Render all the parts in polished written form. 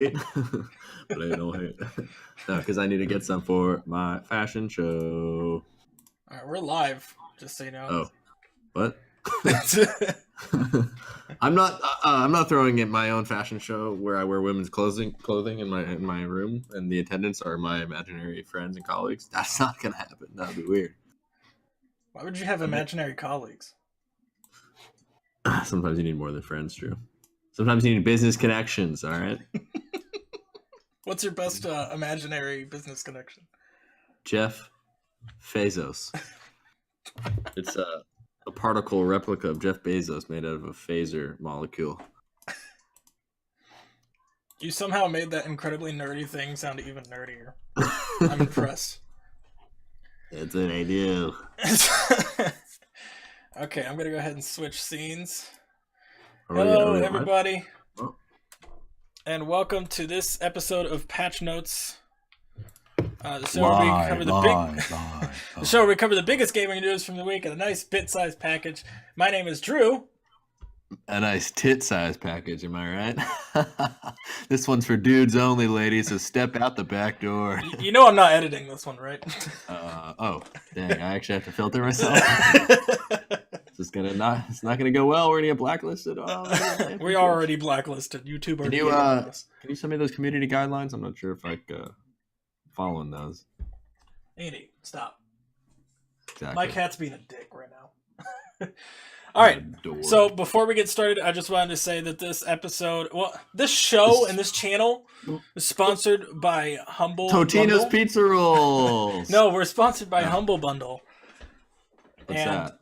Play no hate. No, because I need to get some for my fashion show. All right, we're live, just so you know. Oh, what? I'm not throwing in my own fashion show where I wear women's clothing in my room, and the attendants are my imaginary friends and colleagues. That's not gonna happen. That'd be weird. Why would you have imaginary colleagues? Sometimes you need more than friends, Drew. Sometimes you need business connections. All right. What's your best imaginary business connection? Jeff Bezos. It's a particle replica of Jeff Bezos made out of a phaser molecule. You somehow made that incredibly nerdy thing sound even nerdier. I'm impressed. That's what I do. Okay, I'm gonna go ahead and switch scenes. Are Hello, we everybody, oh. and welcome to this episode of Patch Notes. The show where we cover the biggest gaming news from the week in a nice bit-sized package. My name is Drew. A nice tit-sized package, am I right? This one's for dudes only, ladies, so step out the back door. You know I'm not editing this one, right? Oh, dang, I actually have to filter myself. It's not gonna go well. We're gonna get blacklisted. We are already blacklisted. YouTube can you send me those community guidelines? I'm not sure if I following those. Andy, stop. Exactly. My cat's being a dick right now. All right. So before we get started, I just wanted to say that this show and this channel is sponsored by Humble Totino's Bundle. Pizza Rolls. No, we're sponsored by Humble Bundle. What's that?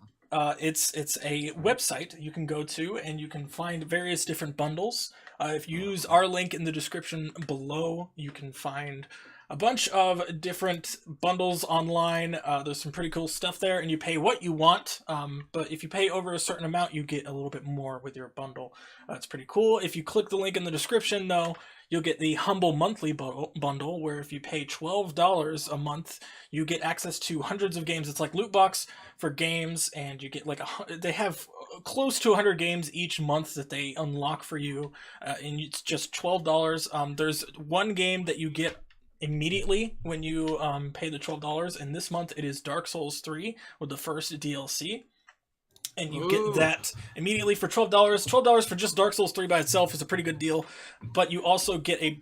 It's a website you can go to and you can find various different bundles. If you use our link in the description below, you can find a bunch of different bundles online. There's some pretty cool stuff there, and you pay what you want. But if you pay over a certain amount, you get a little bit more with your bundle. It's pretty cool. If you click the link in the description, though, you'll get the Humble Monthly Bundle, where if you pay $12 a month, you get access to hundreds of games. It's like loot box for games, and you get they have close to 100 games each month that they unlock for you, and it's just $12. There's one game that you get immediately when you pay the $12, and this month it is Dark Souls 3 with the first DLC, and you get that immediately for $12. $12 for just Dark Souls 3 by itself is a pretty good deal, but you also get a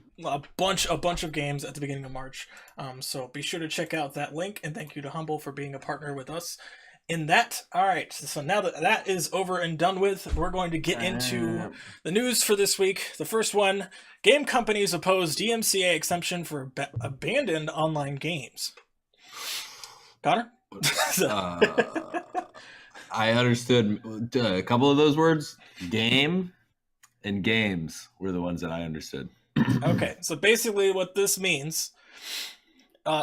bunch of games at the beginning of March, so be sure to check out that link, and thank you to Humble for being a partner with us in that. All right, so now that is over and done with, we're going to get into the news for this week. The first one: game companies oppose DMCA exemption for abandoned online games. Connor? I understood a couple of those words. Game and games were the ones that I understood. Okay, so basically what this means,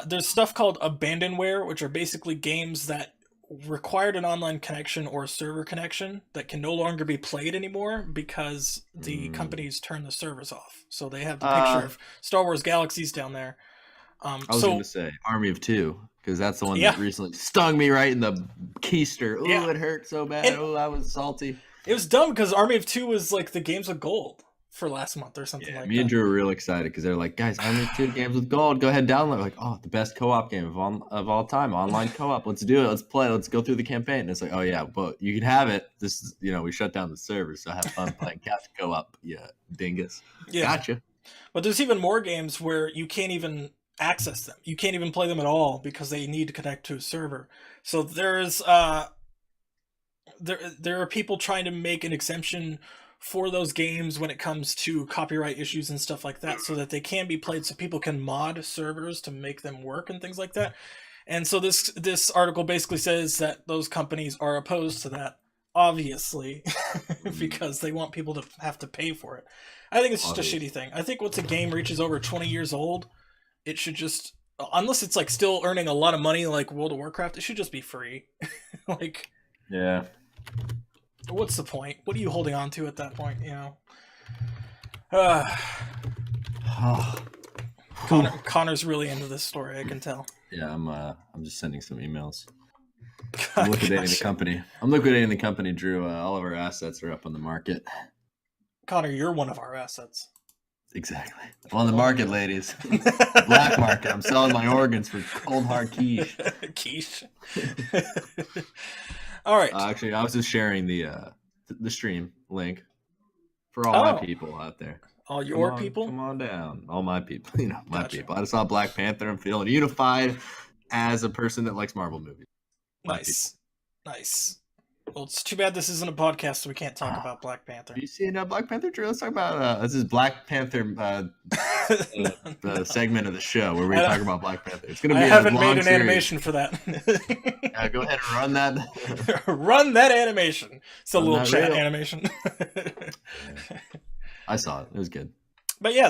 there's stuff called abandonware, which are basically games that required an online connection or a server connection that can no longer be played anymore because the companies turn the servers off. So they have the picture of Star Wars Galaxies down there. I was going to say Army of Two, because that's the one that recently stung me right in the keister. Oh, it hurt so bad. I was salty. It was dumb because Army of Two was like the games with gold for last month or something like that. Me and Drew were real excited because they're like, guys, Army of Two games with gold. Go ahead and download. We're like, oh, the best co-op game of all time. Online co-op. Let's do it. Let's play. Let's go through the campaign. And it's like, oh, yeah, but you can have it. This is, we shut down the server, so have fun playing couch co-op. Yeah, dingus. Yeah. Gotcha. But there's even more games where you can't even access them. You can't even play them at all because they need to connect to a server. So there's there are people trying to make an exemption for those games when it comes to copyright issues and stuff like that, so that they can be played, so people can mod servers to make them work and things like that. And so this article basically says that those companies are opposed to that, obviously, because they want people to have to pay for it. I think it's just a shitty thing. I think once a game reaches over 20 years old, it should just, unless it's like still earning a lot of money like World of Warcraft, it should just be free. Yeah. What's the point? What are you holding on to at that point, Connor's really into this story, I can tell. Yeah, I'm just sending some emails. I'm liquidating the company, Drew. All of our assets are up on the market. Connor, you're one of our assets. Exactly. On the market, ladies. Black market. I'm selling my organs for cold hard quiche. Quiche. All right. Actually, I was just sharing the stream link for all my people out there. All your people? Come on down. All my people. You know, my Gotcha. people. I just saw Black Panther. I'm feeling unified as a person that likes Marvel movies. Nice. Well, it's too bad this isn't a podcast, so we can't talk about Black Panther. Have you seen Black Panther? Let's talk about this is Black Panther the segment of the show where we talk about Black Panther. It's gonna be. I haven't made an animation for that. Go ahead and run that. Run that animation. It's a little chat animation. I saw it. It was good. But yeah,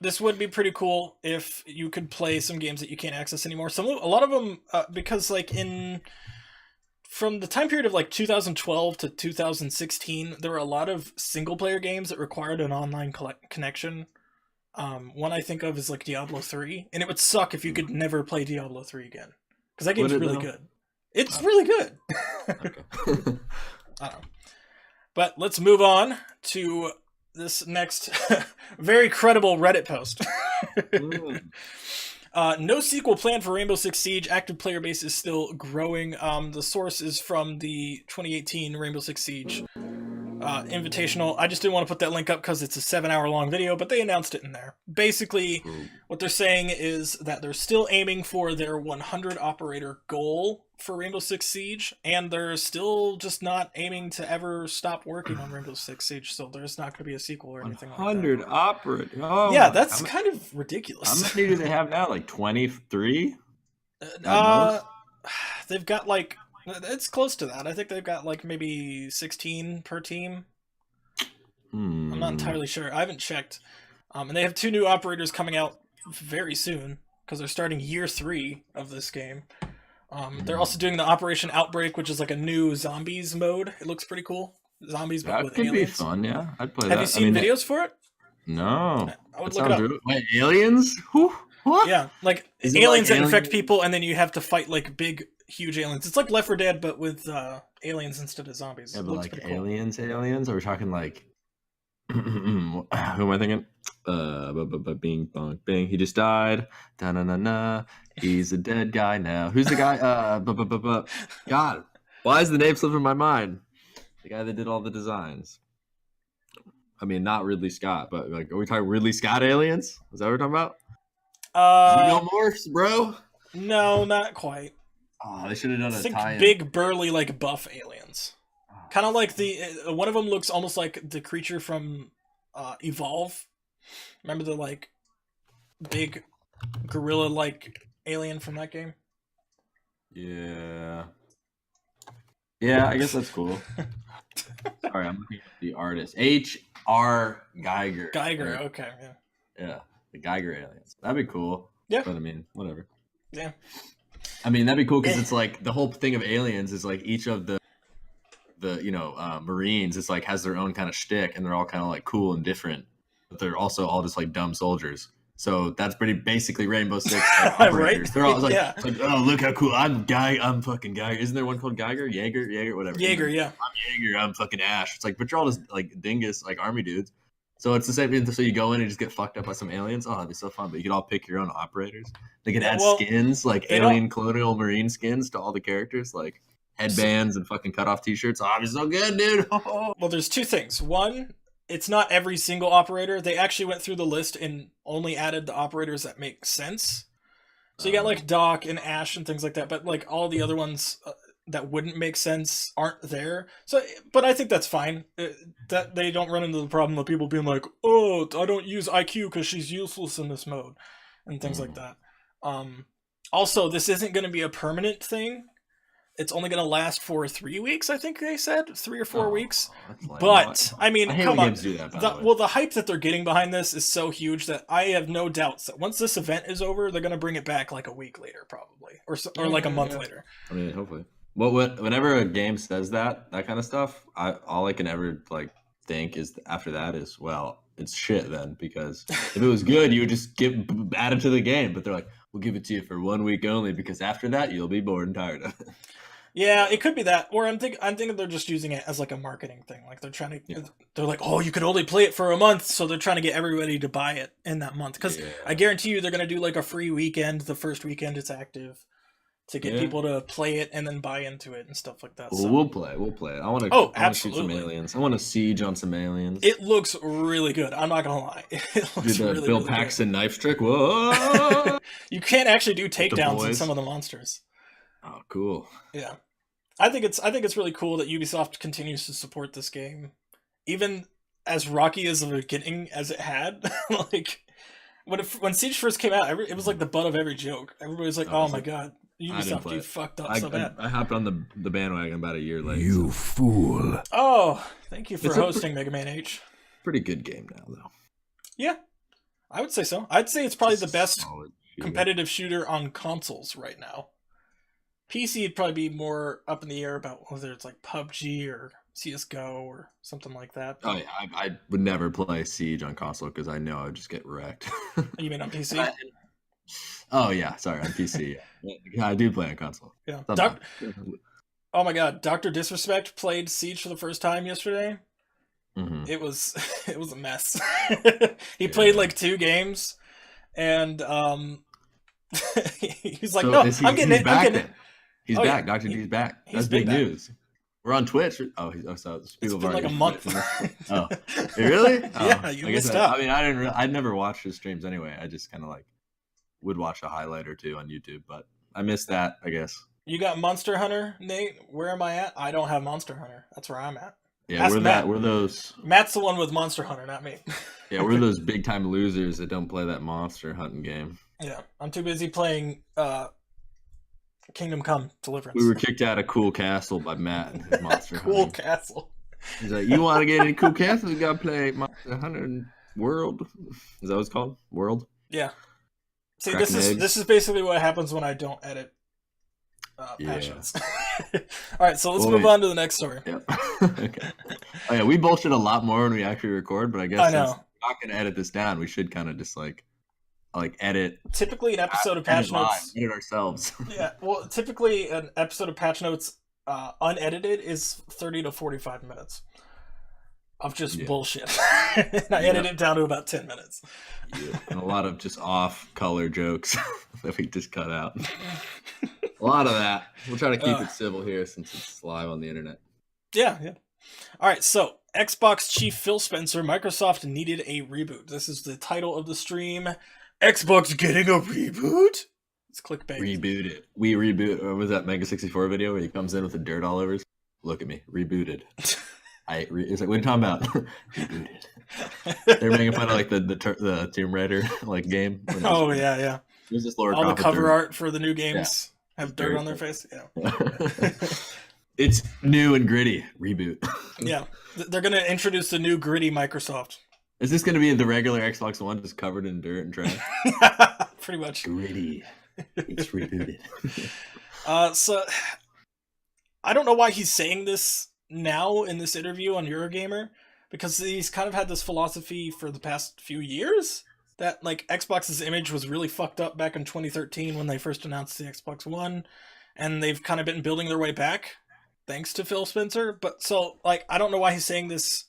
this would be pretty cool if you could play some games that you can't access anymore. A lot of them, because like from the time period of like 2012 to 2016, there were a lot of single player games that required an online connection. One I think of is like Diablo 3, and it would suck if you could never play Diablo 3 again, because that game's really good. It's really good. I don't know. But let's move on to this next very credible Reddit post. No sequel planned for Rainbow Six Siege. Active player base is still growing. The source is from the 2018 Rainbow Six Siege Invitational. I just didn't want to put that link up because it's a 7-hour long video, but they announced it in there. Basically, what they're saying is that they're still aiming for their 100 operator goal for Rainbow Six Siege, and they're still just not aiming to ever stop working on Rainbow Six Siege, so there's not going to be a sequel or anything like that. 100 operators. Oh, yeah, that's kind of ridiculous. How many do they have now? Like 23? They've got like, it's close to that. I think they've got like maybe 16 per team. I'm not entirely sure. I haven't checked. And they have 2 new operators coming out very soon because they're starting year 3 of this game. They're also doing the Operation Outbreak, which is like a new zombies mode. It looks pretty cool. Zombies, but with aliens. That could be fun, yeah. I'd play that. Have you seen videos for it? No. I would look it up. Wait, aliens? What? Yeah, like aliens that infect people, and then you have to fight like big, huge aliens. It's like Left 4 Dead, but with aliens instead of zombies. Yeah, but like aliens? Or we're talking like... Who am I thinking? Bing bong bing. He just died. Da na na na. He's a dead guy now. Who's the guy? God, why is the name slipping my mind? The guy that did all the designs. I mean, not Ridley Scott, but like, are we talking Ridley Scott aliens? Is that what we're talking about? Xenomorphs, bro? No, not quite. Oh, they should have done a tie-in. Big, burly, like buff aliens. Kind of like one of them looks almost like the creature from Evolve. Remember the like big gorilla-like alien from that game? Yeah. Yeah, I guess that's cool. Sorry, I'm looking at the artist. H.R. Geiger. Geiger, okay, yeah. Yeah, the Geiger aliens. That'd be cool. Yeah. But I mean, whatever. Yeah. I mean, that'd be cool because it's like the whole thing of aliens is like each of the Marines is like has their own kind of shtick, and they're all kind of like cool and different, but they're also all just like dumb soldiers. So that's pretty basically Rainbow Six operators. Right? They're all like, yeah. like, oh, look how cool I'm fucking Geiger. Isn't there one called Geiger? Jaeger, whatever. Jaeger, yeah. I'm Jaeger. I'm fucking Ash. It's like, but you're all just like dingus, like army dudes. So it's the same thing. So you go in and just get fucked up by some aliens. Oh, that'd be so fun. But you could all pick your own operators. They could add skins, like alien colonial marine skins to all the characters, like headbands and fucking cut off t-shirts. Oh, it'd be so good, dude. Well, there's 2 things. One, it's not every single operator. They actually went through the list and only added the operators that make sense. So you got like Doc and Ash and things like that, but like all the other ones that wouldn't make sense aren't there. So, but I think that's fine. That they don't run into the problem of people being like, "Oh, I don't use IQ because she's useless in this mode," and things like that. Also, this isn't going to be a permanent thing. It's only going to last for 3 weeks, I think they said. 3 or 4 weeks. But, I mean, come on. The hype that they're getting behind this is so huge that I have no doubts that once this event is over, they're going to bring it back like a week later, probably. Or like a month later. I mean, hopefully. Well, whenever a game says that kind of stuff, all I can ever like think is after that is, well, it's shit then. Because if it was good, you would just add it to the game. But they're like, we'll give it to you for 1 week only because after that, you'll be bored and tired of it. Yeah, it could be that, or I'm thinking they're just using it as like a marketing thing. Like they're like, oh, you could only play it for a month, so they're trying to get everybody to buy it in that month. Because I guarantee you, they're gonna do like a free weekend the first weekend it's active, to get people to play it and then buy into it and stuff like that. Well, So we'll play it. I want to. oh, I want to shoot some absolutely. aliens. I want to siege on some aliens. It looks really good. I'm not gonna lie. It looks Do the really, Bill really Paxton good. knife trick. Whoa! You can't actually do takedowns in boys. some of the monsters. Oh, cool. Yeah. I think it's really cool that Ubisoft continues to support this game, even as rocky as the beginning as it had. Like when Siege first came out, it was like the butt of every joke. Everybody was like, "Oh my god, Ubisoft, you fucked up so bad." I hopped on the bandwagon about a year late. You fool! Oh, thank you for hosting Mega Man H. Pretty good game now, though. Yeah, I would say so. I'd say it's probably the best competitive shooter on consoles right now. PC would probably be more up in the air about whether it's like PUBG or CSGO or something like that. Oh yeah, I would never play Siege on console because I know I would just get wrecked. You mean on PC? Oh yeah, sorry, on PC. Yeah, I do play on console. Yeah. Oh my god, Dr. Disrespect played Siege for the first time yesterday. Mm-hmm. It was a mess. He played like 2 games, and he's like, "No, I'm getting it. I'm getting it." He's back. Dr. D's back. That's big news. We're on Twitch. Oh, so it's been like a month. Oh, really? Yeah, you missed out. I mean, I'd never watched his streams anyway. I just kind of like would watch a highlight or two on YouTube, but I missed that, I guess. You got Monster Hunter, Nate? Where am I at? I don't have Monster Hunter. That's where I'm at. Yeah, we're those. Matt's the one with Monster Hunter, not me. Yeah, we're those big time losers that don't play that monster hunting game. Yeah, I'm too busy playing Kingdom Come Deliverance. We were kicked out of Cool Castle by Matt and his Monster Cool Hunting. Castle. He's like, you want to get into Cool Castle? You got to play Monster Hunter World. Is that what it's called? World? Yeah. See, this is basically what happens when I don't edit patches. All right, so let's move on to the next story. Yep. Okay. Oh yeah, we bullshit a lot more when we actually record, but I guess since we're not gonna edit this down, we should kind of just like edit. Typically, an episode of Patch Notes. Edit ourselves. Yeah, well, typically an episode of Patch Notes unedited is 30 to 45 minutes of just bullshit. And I edit it down to about 10 minutes. Yeah, and a lot of just off-color jokes that we just cut out. A lot of that. We'll try to keep it civil here since it's live on the internet. Yeah. All right, so Xbox chief Phil Spencer, Microsoft needed a reboot. This is the title of the stream. Xbox getting a reboot? It's clickbait. Reboot it. We reboot. What was that Mega 64 video where he comes in with the dirt all over his? Look at me. Rebooted. It's like, what are you talking about? Rebooted. They're making fun of like the Tomb Raider like game. Oh yeah. There's this Laura all Croft the cover art for the new games have dirt on their face. Yeah. It's new and gritty. Reboot. Yeah, they're gonna introduce the new gritty Microsoft. Is this gonna be the regular Xbox One just covered in dirt and trash? Pretty much. Gritty. It's rebooted. So I don't know why he's saying this now in this interview on Eurogamer, because he's kind of had this philosophy for the past few years that like Xbox's image was really fucked up back in 2013 when they first announced the Xbox One, and they've kind of been building their way back thanks to Phil Spencer. But so like I don't know why he's saying this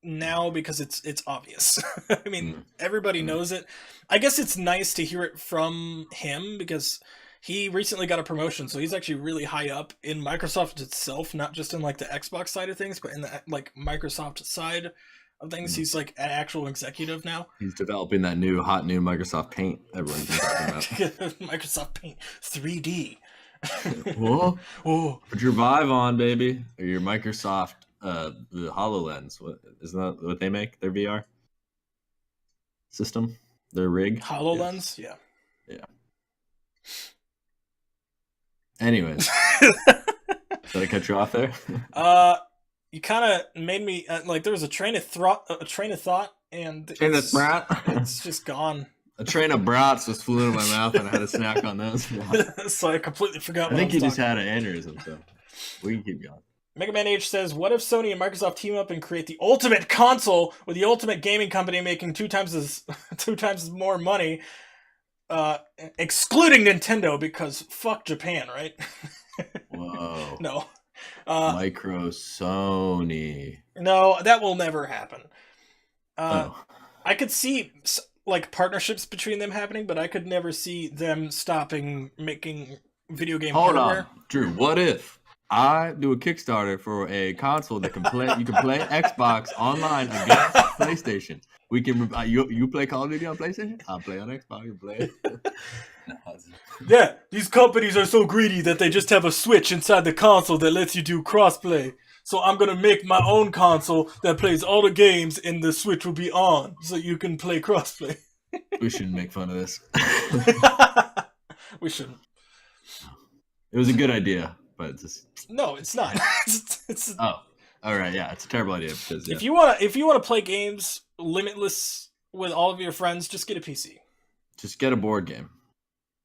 now, because it's obvious. I mean, everybody knows it. I guess it's nice to hear it from him because he recently got a promotion, so he's actually really high up in Microsoft itself, not just in like the Xbox side of things, but in the like Microsoft side of things. He's like an actual executive now. He's developing that hot new Microsoft Paint everyone's been talking about. Microsoft Paint 3D. Whoa. Whoa. Put your Vive on, baby. Or your Microsoft the HoloLens. Isn't that what they make? Their VR system? Their rig? HoloLens? Yes. Yeah. Anyways. Did I cut you off there? You kind of made me like there was a train of thought, and it's just gone. A train of brats just flew into my mouth, and I had a snack on those. So I completely forgot. I think you just had an aneurysm, so we can keep going. Mega Man H says, "What if Sony and Microsoft team up and create the ultimate console with the ultimate gaming company making two times as more money, excluding Nintendo because fuck Japan, right?" Well, Oh, No. Micro Sony. No, that will never happen. Oh, I could see like partnerships between them happening, but I could never see them stopping making video game hold hardware. on, Drew. What if I do a Kickstarter for a console that can play? You can play Xbox online against PlayStation. We can. You play Call of Duty on PlayStation. I'll play on Xbox. You play. Yeah, these companies are so greedy that they just have a switch inside the console that lets you do crossplay. So I'm gonna make my own console that plays all the games, and the switch will be on, so you can play crossplay. We shouldn't make fun of this. We shouldn't. It was a good idea, but it's just... No, it's not. Oh, all right, yeah, it's a terrible idea because if you wanna play games limitless with all of your friends, just get a PC. Just get a board game.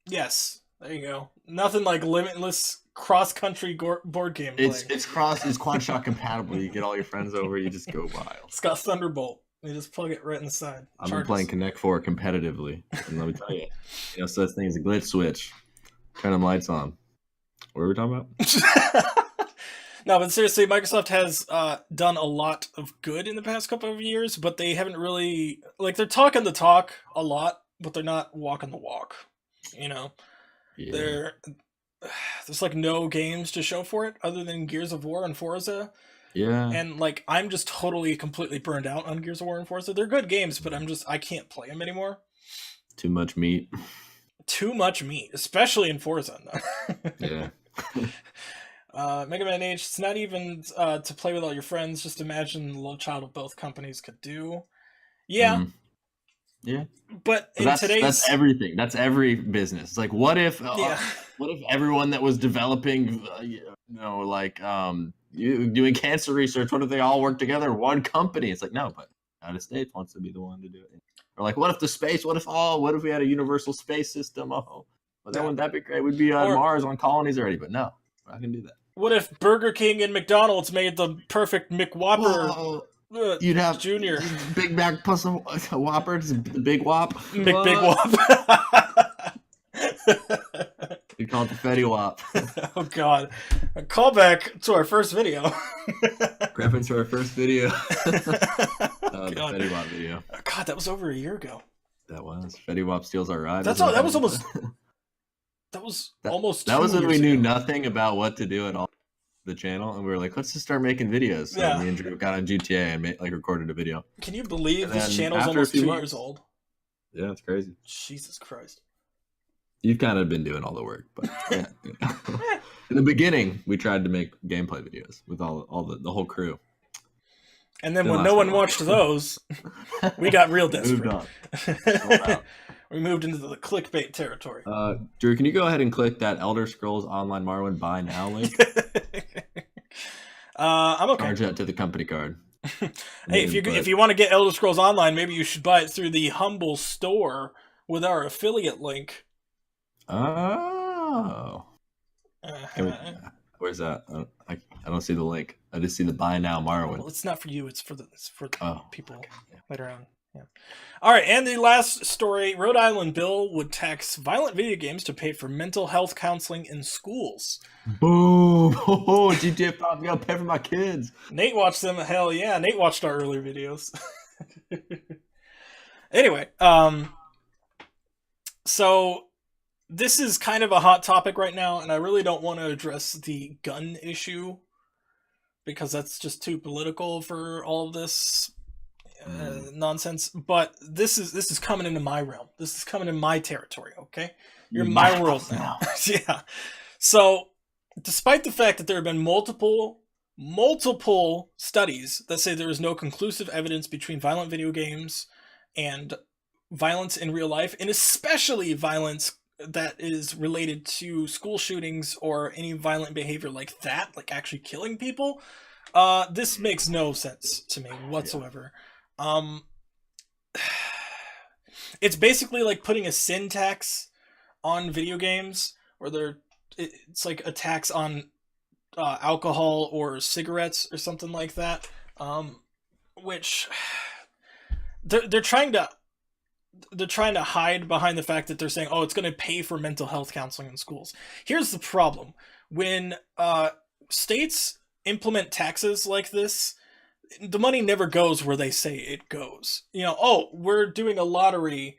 Yes, there you go. Nothing like limitless cross-country board game playing. It's quad shot compatible. You get all your friends over, you just go wild. It's got Thunderbolt. You just plug it right in the side. I've been playing Connect 4 competitively, and let me tell you, such thing as a glitch switch. Turn them lights on. What are we talking about? No, but seriously, Microsoft has done a lot of good in the past couple of years, but they haven't really they're talking the talk a lot, but they're not walking the walk. Yeah. There's like no games to show for it other than Gears of War and Forza. Yeah. And I'm just totally completely burned out on Gears of War and Forza. They're good games, but I can't play them anymore. Too much meat. Too much meat, especially in Forza. Yeah. Mega Man H, it's not even to play with all your friends. Just imagine the love child of both companies could do. Yeah. Mm. Yeah. But that's everything. That's every business. It's like, what if everyone that was developing, doing cancer research, what if they all work together? One company. It's like, no, but United States wants to be the one to do it. Or like, what if we had a universal space system? Oh, well, wouldn't that be great? We'd be on Mars on colonies already, but no, I can do that. What if Burger King and McDonald's made the perfect McWhopper? You'd have Junior Big Mac plus a Whopper, the Big Whop. Big Whop. We call it the Fetty Whop. Oh God! A callback to our first video. Reference to our first video. The Fetty Whop video. God, that was over a year ago. That was Fetty Whop steals our ride. That was almost. That was almost. That was when we knew nothing about what to do at all. The channel, and we were like, let's just start making videos. So me and Drew got on GTA and recorded a video. Can you believe this channel's almost 2 years old? Yeah, it's crazy. Jesus Christ. You've kind of been doing all the work, but yeah. In the beginning, we tried to make gameplay videos with all the whole crew. And then when no one watched those, we got real desperate. Moved on. We moved into the clickbait territory. Drew, can you go ahead and click that Elder Scrolls Online Morrowind buy now link? I'm okay. Charge that to the company card. Hey, if you want to get Elder Scrolls Online, maybe you should buy it through the Humble store with our affiliate link. Oh. Where's that? I don't see the link. I just see the buy now Morrowind. Well, it's not for you. It's for the people later on. Yeah. All right, and the last story: Rhode Island bill would tax violent video games to pay for mental health counseling in schools. Boom! Oh, GTA 5 gotta pay for my kids. Nate watched them. Hell yeah, Nate watched our earlier videos. Anyway, so this is kind of a hot topic right now, and I really don't want to address the gun issue because that's just too political for all of this nonsense. But this is coming into my realm. This is coming in my territory. Okay, you're in my world now. Yeah. So, despite the fact that there have been multiple studies that say there is no conclusive evidence between violent video games and violence in real life, and especially violence that is related to school shootings or any violent behavior like that, like actually killing people, this makes no sense to me whatsoever. It's basically like putting a sin tax on video games, where it's like a tax on alcohol or cigarettes or something like that, which they're trying to they're trying to hide behind the fact that they're saying, oh, it's going to pay for mental health counseling in schools. Here's the problem: when states implement taxes like this, the money never goes where they say it goes. You know, oh, we're doing a lottery.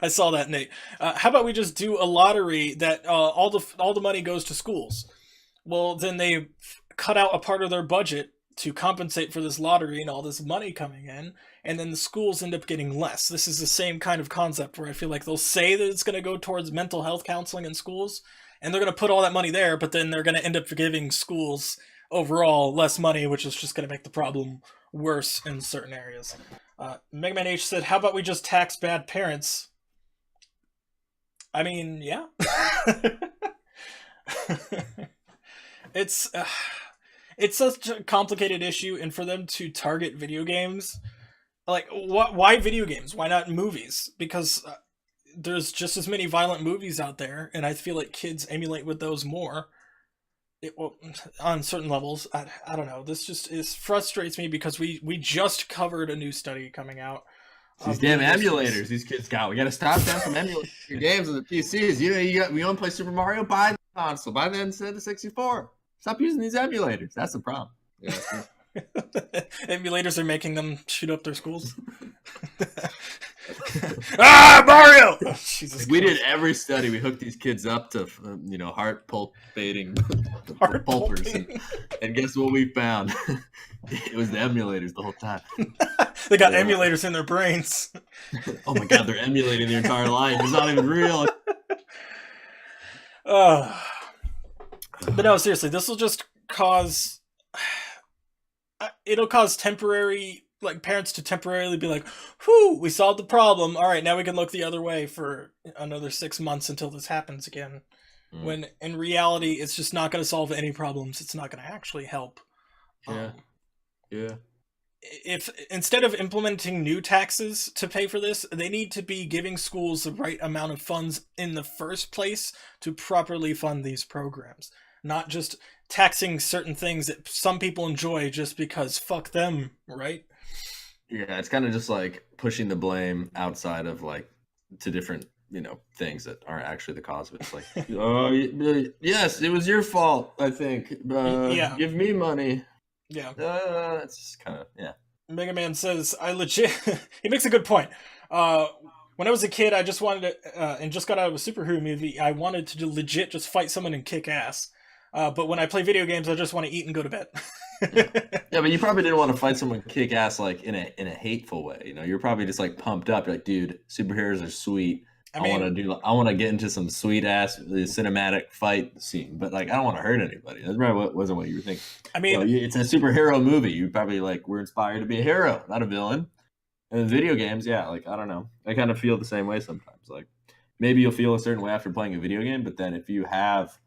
I saw that, Nate. How about we just do a lottery that all the money goes to schools? Well, then they cut out a part of their budget to compensate for this lottery and all this money coming in, and then the schools end up getting less. This is the same kind of concept where I feel like they'll say that it's going to go towards mental health counseling in schools, and they're going to put all that money there, but then they're going to end up giving schools overall less money, which is just going to make the problem worse in certain areas. Mega Man H said, how about we just tax bad parents? I mean, yeah. It's such a complicated issue, and for them to target video games, like, why video games? Why not movies? Because there's just as many violent movies out there, and I feel like kids emulate with those more. Well, on certain levels, I don't know. This just frustrates me because we just covered a new study coming out. These damn emulators these kids got. We got to stop them from emulating your games on the PCs. We want to play Super Mario, buy the console, buy the Nintendo 64. Stop using these emulators. That's the problem. Yeah, emulators are making them shoot up their schools. Mario! Jesus we did every study. We hooked these kids up to, heart pulsating pulpers, and guess what we found? It was the emulators the whole time. They got emulators in their brains. Oh my god, they're emulating their entire life. It's not even real. But no, seriously, this will just cause. It'll cause temporary, like, parents to temporarily be like, whew, we solved the problem. All right, now we can look the other way for another 6 months until this happens again. When in reality, it's just not going to solve any problems. It's not going to actually help. Yeah. If instead of implementing new taxes to pay for this, they need to be giving schools the right amount of funds in the first place to properly fund these programs. Not just taxing certain things that some people enjoy just because fuck them, right? Yeah, it's kind of just like pushing the blame outside of, like, to different, things that aren't actually the cause of it. It's like, oh, yes, it was your fault, I think. Give me money. Yeah. It's just kind of, yeah. Mega Man says, he makes a good point. When I was a kid, I just wanted to, and just got out of a superhero movie, I wanted to legit just fight someone and kick ass. But when I play video games, I just want to eat and go to bed. Yeah, but you probably didn't want to fight someone kick ass, like, in a hateful way. You're probably just, like, pumped up. You're like, dude, superheroes are sweet. I want to get into some sweet ass cinematic fight scene, but, like, I don't want to hurt anybody. That's probably wasn't what you were thinking. I mean, it's a superhero movie. You probably, like, were inspired to be a hero, not a villain. And in video games, yeah, like, I don't know. I kind of feel the same way sometimes. Like, maybe you'll feel a certain way after playing a video game, but then if you have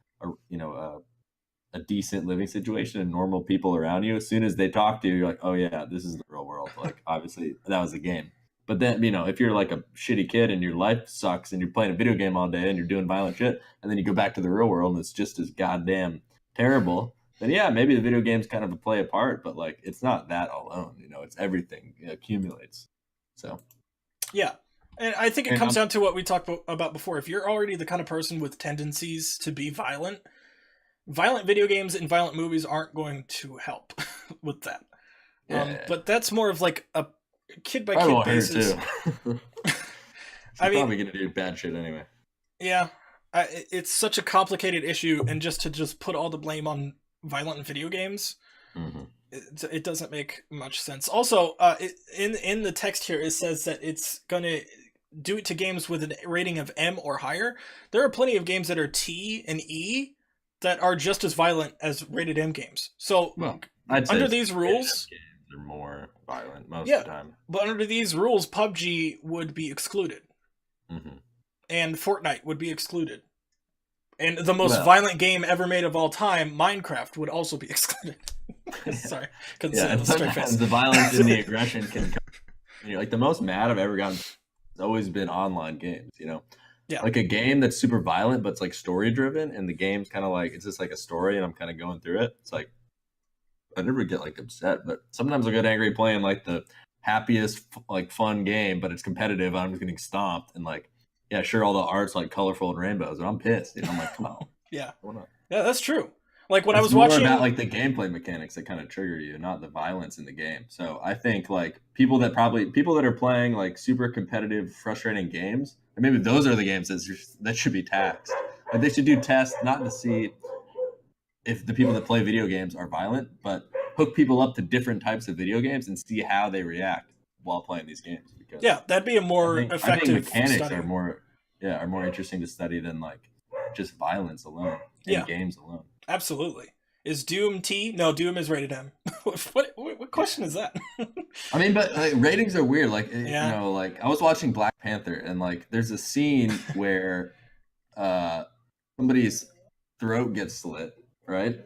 a decent living situation and normal people around you, as soon as they talk to you, you're like, oh yeah, this is the real world. Like, obviously that was a game. But then, if you're like a shitty kid and your life sucks and you're playing a video game all day and you're doing violent shit, and then you go back to the real world and it's just as goddamn terrible, then yeah, maybe the video game's kind of play a part, but, like, it's not that alone. It's everything. It accumulates. So yeah. And I think it comes down to what we talked about before. If you're already the kind of person with tendencies to be violent video games and violent movies aren't going to help with that. Yeah. But that's more of like a kid by kid basis. Probably gonna do bad shit anyway. Yeah, it's such a complicated issue, and just to put all the blame on violent video games, it doesn't make much sense. Also, in the text here, it says that it's gonna do it to games with a rating of M or higher. There are plenty of games that are T and E that are just as violent as rated M games. So under these rules, they're more violent most of the time. But under these rules, PUBG would be excluded, and Fortnite would be excluded, and the most violent game ever made of all time, Minecraft, would also be excluded. Sorry, sometimes the violence and the aggression can come. Like, the most mad I've ever gotten has always been online games. Yeah. Like a game that's super violent, but it's like story driven, and the game's kind of like, it's just like a story, and I'm kind of going through it. It's like, I never get like upset, but sometimes I get angry playing like the happiest like fun game, but it's competitive. I'm just getting stomped, and like, yeah, sure, all the art's like colorful and rainbows, but I'm pissed. I'm like, come on, Yeah. what's going on? Yeah, that's true. Like when I It's was more watching, about like the gameplay mechanics that kind of trigger you, not the violence in the game. So I think like people that are playing like super competitive, frustrating games, and maybe those are the games that should be taxed. Like they should do tests not to see if the people that play video games are violent, but hook people up to different types of video games and see how they react while playing these games. Because yeah, that'd be a more I think effective mechanics study. are more interesting to study than like just violence alone in games alone. Absolutely. Is Doom T? No, Doom is rated M. What question is that? I mean, but like, ratings are weird. Like, you Yeah. know, like I was watching Black Panther, and like there's a scene where somebody's throat gets slit, right?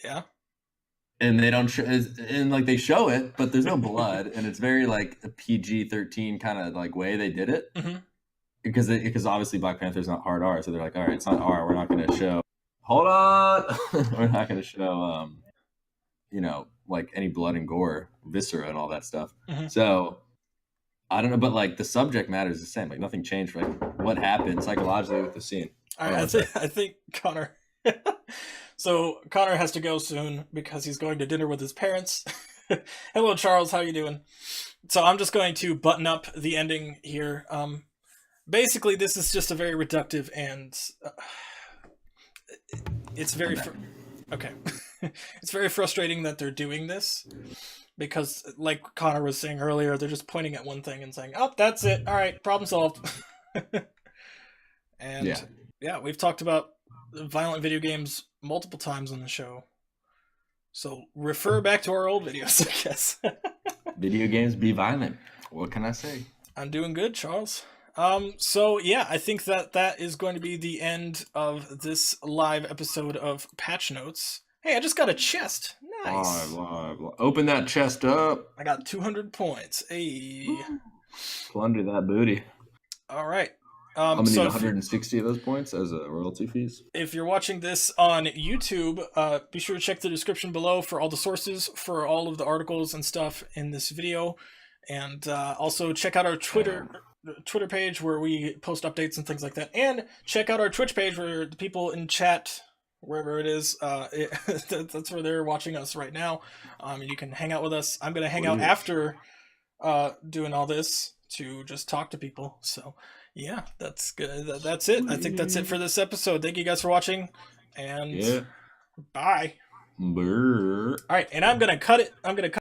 Yeah. And they don't show, and like they show it, but there's no blood, and it's very like a PG-13 kind of like way they did it, Mhm. because obviously Black Panther's not hard R, so they're like, all right, it's not R, we're not going to show. Hold on, we're not going to show, you know, like any blood and gore, viscera, and all that stuff. Mhm. So I don't know, but like the subject matter is the same. Like nothing changed. Like what happened psychologically with the scene. All right, I think Connor. So Connor has to go soon because he's going to dinner with his parents. Hello, Charles. How you doing? So I'm just going to button up the ending here. Basically, this is just a very reductive and it's very okay. It's very frustrating that they're doing this because, like Connor was saying earlier, they're just pointing at one thing and saying, "Oh, that's it. All right, problem solved." And yeah, we've talked about violent video games multiple times on the show, so refer back to our old videos, I guess. Video games be violent. What can I say? I'm doing good, Charles. So yeah, I think that is going to be the end of this live episode of Patch Notes. Hey, I just got a chest. Nice. Live. Open that chest up. I got 200 points. Hey. Plunder that booty. All right. I'm gonna need 160 of those points as royalty fees. If you're watching this on YouTube, be sure to check the description below for all the sources for all of the articles and stuff in this video, and also check out our Twitter page where we post updates and things like that, and check out our Twitch page where the people in chat, wherever it is, that's where they're watching us right now. You can hang out with us. I'm gonna hang out after doing all this to just talk to people. So yeah, that's good. That's it. I think that's it for this episode. Thank you guys for watching, and bye. Brr. All right, and I'm gonna cut it. I'm gonna cut